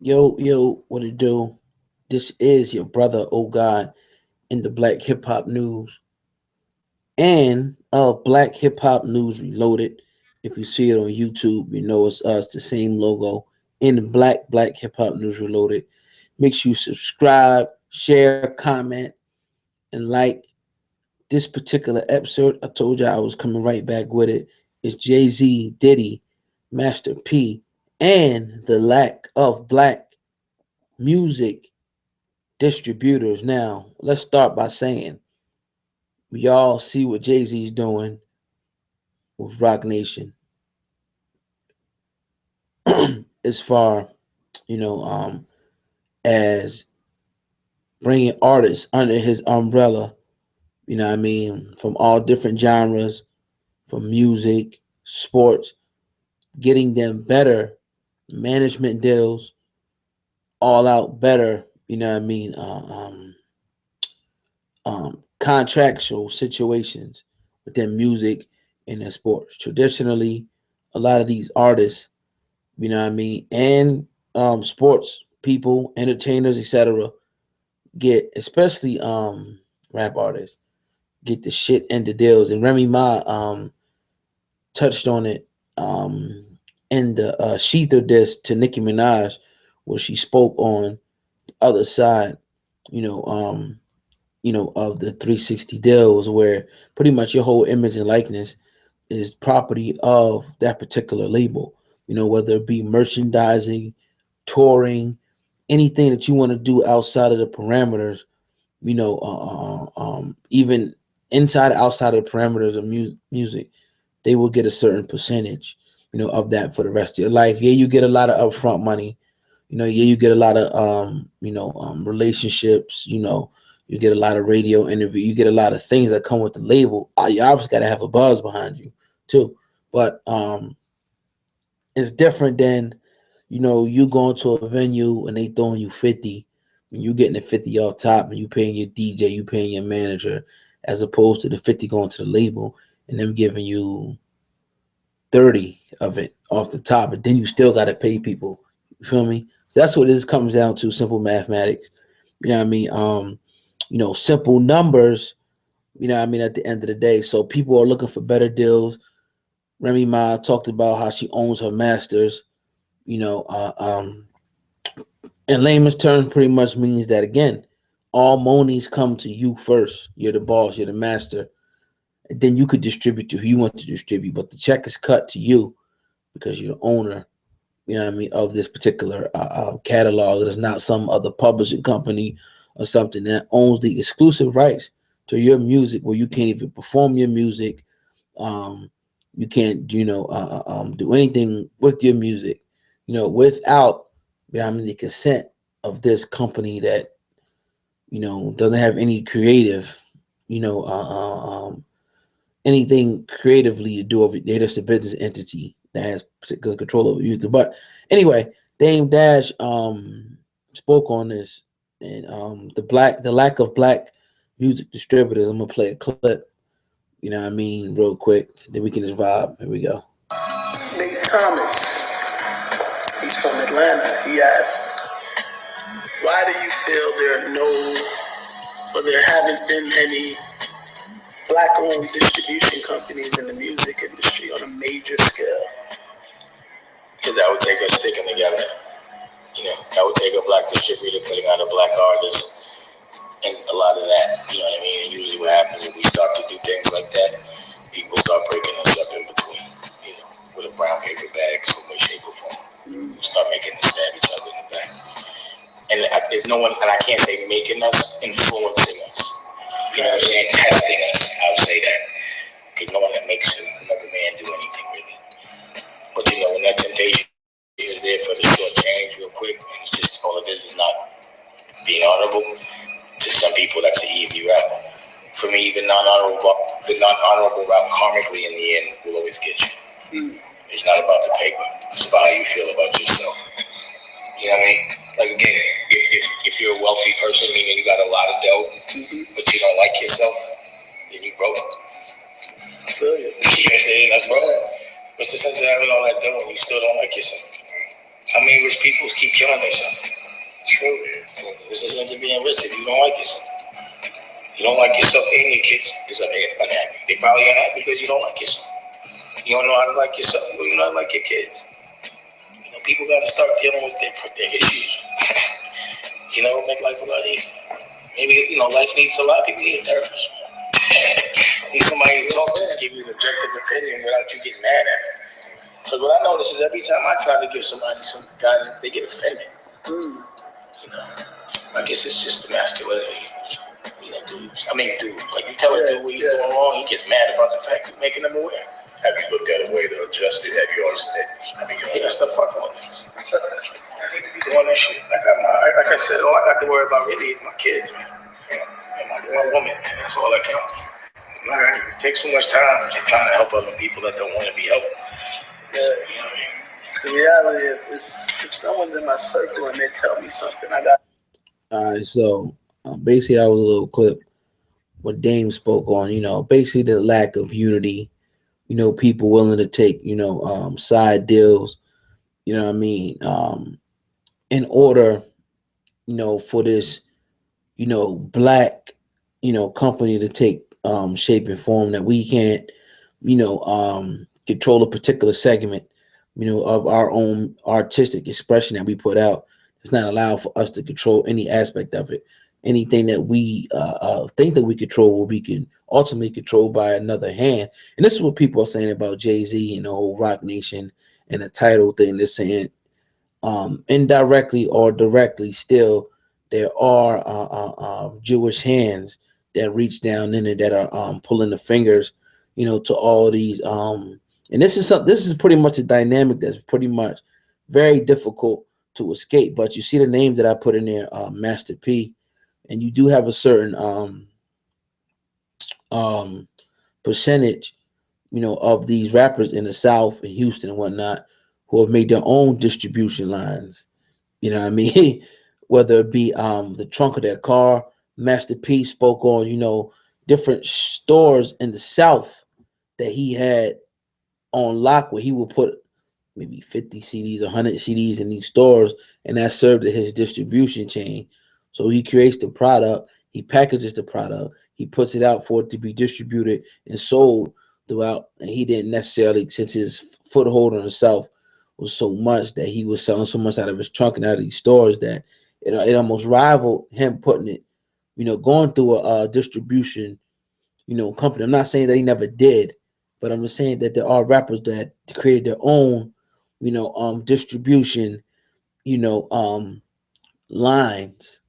Yo, what it do? This is your brother, oh God, in the Black Hip Hop News and Black Hip Hop News Reloaded. If you see it on YouTube, you know it's us, the same logo in the Black Hip Hop News Reloaded. Make sure you subscribe, share, comment, and like this particular episode. I told you I was coming right back with it. It's Jay Z, Diddy, Master P, and the lack of black music distributors. Now, let's start by saying we all see what Jay Z's doing with Rock Nation as far, you know, as bringing artists under his umbrella, what I mean, from all different genres, from music, sports, getting them better management deals, all out better, contractual situations within music and in sports. Traditionally, a lot of these artists, and sports people, entertainers, etc., get, especially rap artists, get the shit end of deals. And Remy Ma touched on it in the Sheether disc to Nicki Minaj, where she spoke on the other side, you know, um, of the 360 deals, where pretty much your whole image and likeness is property of that particular label. Whether it be merchandising, touring, anything that you want to do outside of the parameters, even inside outside of the parameters of music, they will get a certain percentage, of that for the rest of your life. Yeah, you get a lot of upfront money. Yeah, you get a lot of relationships. You get a lot of radio interview. You get a lot of things that come with the label. You obviously got to have a buzz behind you too. But it's different than you going to a venue and they throwing you 50, and you getting the 50 off top, and you paying your DJ, you paying your manager, as opposed to the 50 going to the label and them giving you 30 of it off the top, but then you still got to pay people. You feel me? So that's what this comes down to, simple mathematics. You know what I mean? Simple numbers, at the end of the day. So people are looking for better deals. Remy Ma talked about how she owns her masters. You know, uh, um, in layman's terms, pretty much means that, again, all monies come to you first. You're the boss, you're the master. And then you could distribute to who you want to distribute, but the check is cut to you because you're the owner, of this particular catalog. It is not some other publishing company or something that owns the exclusive rights to your music, where you can't even perform your music. Um, you can't, do anything with your music, without, the consent of this company that, doesn't have any creative, you know, uh, uh, um, anything creatively to do over. They're just a business entity that has particular control over music. But anyway, Dame Dash spoke on this, and the lack of black music distributors. I'm gonna play a clip. Real quick. Then we can just vibe. Here we go. Nate Thomas, he's from Atlanta. He asked, "Why do you feel there are no, or there haven't been any black-owned distribution companies in the music industry on a major scale?" Because that would take us sticking together. That would take a black distributor putting out a black artist, and a lot of that, you know what I mean? And usually what happens is we start to do things like that, people start breaking us up in between, with a brown paper bag, some way, shape, or form. We start making us stab each other in the back. And there's no one, and I can't say making us, influencing us. You know what I'm saying? Testing us, I would say that. Because no one that makes another man do anything, really. But when that temptation is there for the short change real quick, and it's just all it is not being honorable, to some people that's an easy route. For me, the non-honorable route karmically in the end will always get you. It's not about the paper. It's about how you feel about yourself. You know what I mean? Like, again, if you're a wealthy person, meaning you got a lot of dough, but you don't like yourself, then you broke. I feel you. You know what I'm saying? That's wrong. What's the sense of having all that dough and you still don't like yourself? How many rich people keep killing themselves? True. This is into being rich if you don't like yourself. You don't like yourself and your kids is unhappy. They probably unhappy because you don't like yourself. You don't know how to like yourself, but you don't like your kids. People got to start dealing with their issues. Make life a lot easier. Maybe, life needs a lot of people need a therapist. Need somebody to talk to give you an objective opinion without you getting mad at them. Because what I notice is every time I try to give somebody some guidance, they get offended. I guess it's just the masculinity. Dudes. Like you tell a dude what he's doing wrong, he gets mad about the fact of making them aware. Have you looked at a way to adjust it? Have you always said, that's the fuck on this. I need to be doing that shit. Like I said, all I got to worry about really is my kids, man. And my one woman, man. That's all that counts. It takes so much time trying to help other people that don't want to be helped. The reality is, if someone's in my circle and they tell me something, I got. All right, so basically, that was a little clip what Dame spoke on. Basically the lack of unity. People willing to take side deals. What I mean, in order for this black company to take shape and form that we can't control a particular segment of our own artistic expression that we put out. It's not allowed for us to control any aspect of it. Anything that we think that we control will be ultimately controlled by another hand. And this is what people are saying about Jay-Z and the whole Rock Nation and the title thing. They're saying indirectly or directly, still there are Jewish hands that reach down in it that are pulling the fingers, to all these. And this is something. This is pretty much a dynamic that's pretty much very difficult to escape. But you see the name that I put in there, Master P, and you do have a certain um, percentage, of these rappers in the South and Houston and whatnot who have made their own distribution lines. What I mean? Whether it be the trunk of their car, Master P spoke on, different stores in the South that he had on lock where he would put maybe 50 CDs, 100 CDs in these stores, and that served as his distribution chain. So he creates the product, he packages the product, he puts it out for it to be distributed and sold throughout. And he didn't necessarily, since his foothold on the South was so much that he was selling so much out of his trunk and out of these stores that it almost rivaled him putting it, going through a distribution, company. I'm not saying that he never did, but I'm just saying that there are rappers that created their own, distribution, you know, um, lines,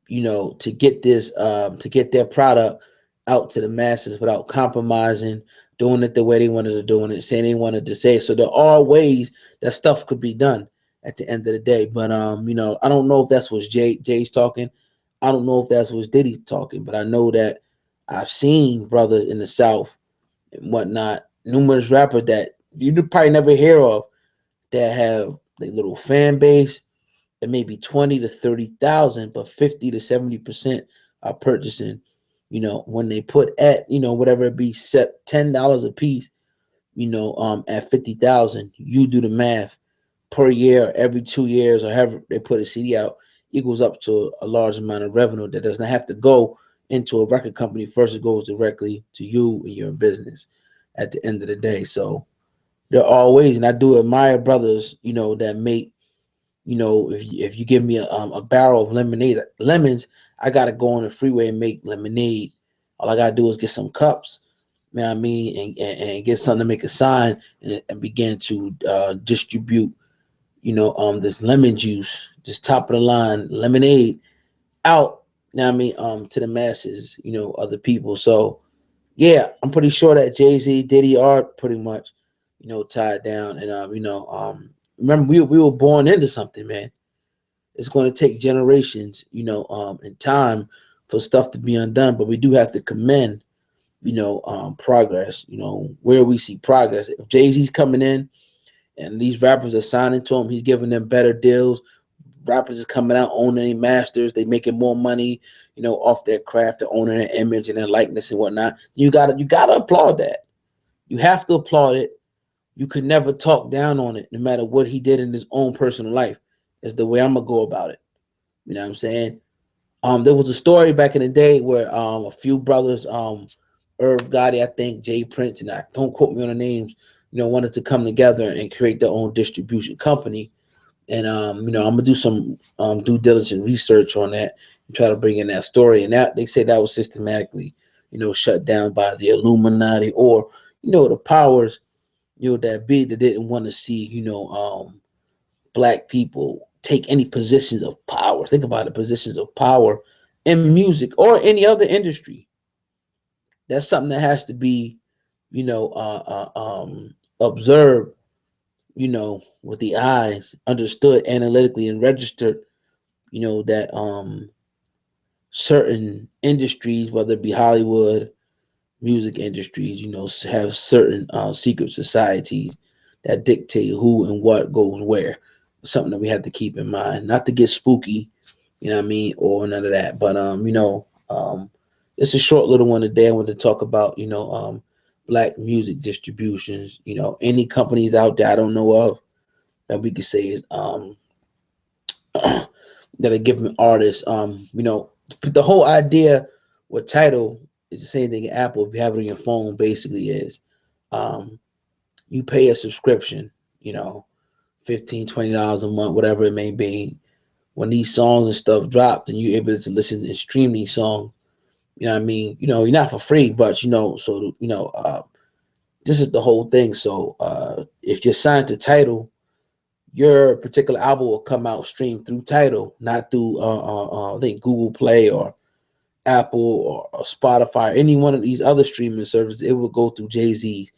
to get to get their product out to the masses without compromising, doing it the way they wanted to do it, saying they wanted to say. So there are ways that stuff could be done at the end of the day. But I don't know if that's what Jay's talking. I don't know if that's what Diddy's talking, but I know that I've seen brothers in the South and whatnot, numerous rappers that you probably never hear of that have a little fan base and maybe 20 to 30,000, but 50 to 70% are purchasing. When they put at whatever it be set $10 a piece, at 50,000, you do the math per year, every 2 years, or however they put a CD out, equals up to a large amount of revenue that does not have to go into a record company. First, it goes directly to you and your business at the end of the day. So there are ways, and I do admire brothers, that make, if you give me a barrel of lemons, I gotta go on the freeway and make lemonade. All I gotta do is get some cups, you know what I mean, and get something to make a sign and begin to distribute, this lemon juice, this top of the line lemonade out, you know what I mean, to the masses, other people. So yeah, I'm pretty sure that Jay-Z, Diddy are pretty much, tied down. And remember we were born into something, man. It's going to take generations, and time for stuff to be undone. But we do have to commend, progress. Where we see progress. If Jay-Z's coming in and these rappers are signing to him, he's giving them better deals. Rappers is coming out owning their masters, they making more money, off their craft, they're owning their image and their likeness and whatnot. You gotta applaud that. You have to applaud it. You could never talk down on it, no matter what he did in his own personal life. Is the way I'm gonna go about it. You know what I'm saying? There was a story back in the day where a few brothers, Irv Gotti, I think, Jay Prince, and I don't quote me on the names, wanted to come together and create their own distribution company. And I'm gonna do some due diligent research on that and try to bring in that story. And that they say that was systematically, shut down by the Illuminati or the powers, that be that didn't want to see, black people take any positions of power. Think about it, positions of power in music or any other industry. That's something that has to be, observed, with the eyes, understood analytically and registered. That certain industries, whether it be Hollywood, music industries, have certain secret societies that dictate who and what goes where. Something that we have to keep in mind, not to get spooky, what I mean, or none of that. But it's a short little one today. I want to talk about, black music distributions. Any companies out there I don't know of that we could say is that are giving artists, the whole idea with title is the same thing in Apple. If you have it on your phone, basically is um, you pay a subscription, 15, $20 a month, whatever it may be. When these songs and stuff drop, then you're able to listen and stream these songs. You know what I mean? You're not for free, but so this is the whole thing. So if you're signed to title, your particular album will come out streamed through title, not through I think Google Play or Apple or Spotify, any one of these other streaming services. It will go through Jay-Z's,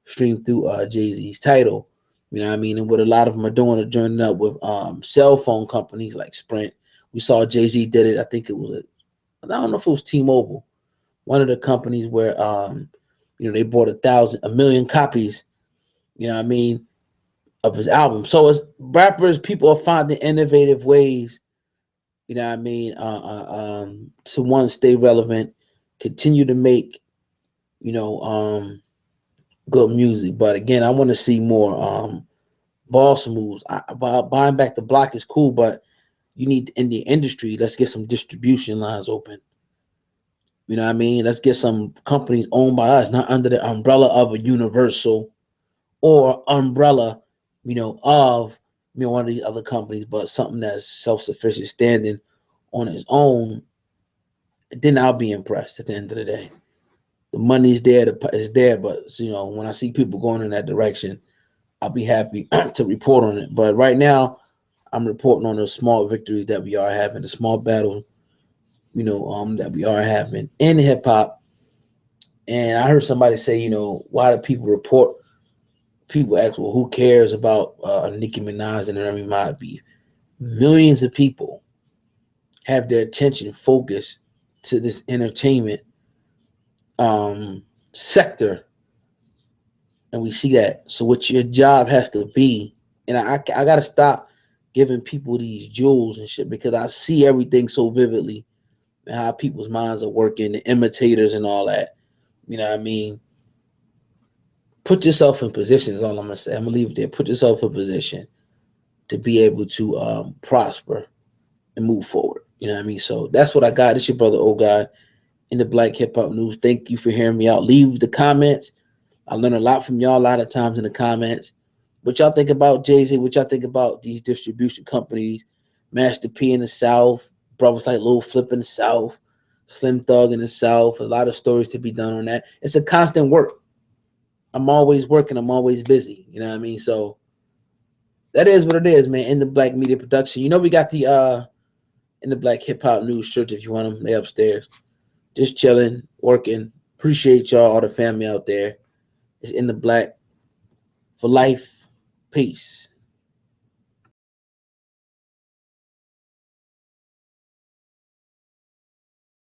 stream through Jay-Z's title. You know what I mean? And what a lot of them are doing are joining up with cell phone companies like Sprint. We saw Jay-Z did it. I think it was, I don't know if it was T-Mobile, one of the companies where they bought 1 million copies, you know what I mean, of his album. So as rappers, people are finding innovative ways, you know what I mean, to one, stay relevant, continue to make, you know, um, good music. But again, I want to see more boss moves. Buying back the block is cool, but you need in the industry. Let's get some distribution lines open. You know what I mean? Let's get some companies owned by us, not under the umbrella of a Universal or umbrella, of one of these other companies, but something that's self-sufficient, standing on its own. Then I'll be impressed. At the end of the day, the money's there, it's there, but when I see people going in that direction, I'll be happy to report on it. But right now, I'm reporting on the small victories that we are having, the small battles, that we are having in hip hop. And I heard somebody say, why do people report? People ask, well, who cares about Nicki Minaj and Remy Ma beef? Millions of people have their attention focused to this entertainment sector, and we see that. So, what your job has to be, and I got to stop giving people these jewels and shit because I see everything so vividly and how people's minds are working, the imitators and all that. You know what I mean? Put yourself in position is all I'm gonna say. I'm gonna leave it there. Put yourself in position to be able to prosper and move forward. You know what I mean? So that's what I got. This your brother O God in the Black Hip Hop News. Thank you for hearing me out. Leave the comments. I learn a lot from y'all a lot of times in the comments. What y'all think about Jay-Z? What y'all think about these distribution companies? Master P in the South, brothers like Lil Flip in the South, Slim Thug in the South. A lot of stories to be done on that. It's a constant work. I'm always working. I'm always busy. You know what I mean? So that is what it is, man. In the Black Media Production. We got the in the Black Hip Hop News shirts if you want them. They upstairs. Just chilling, working. Appreciate y'all, all the family out there. It's in the Black for life. Peace.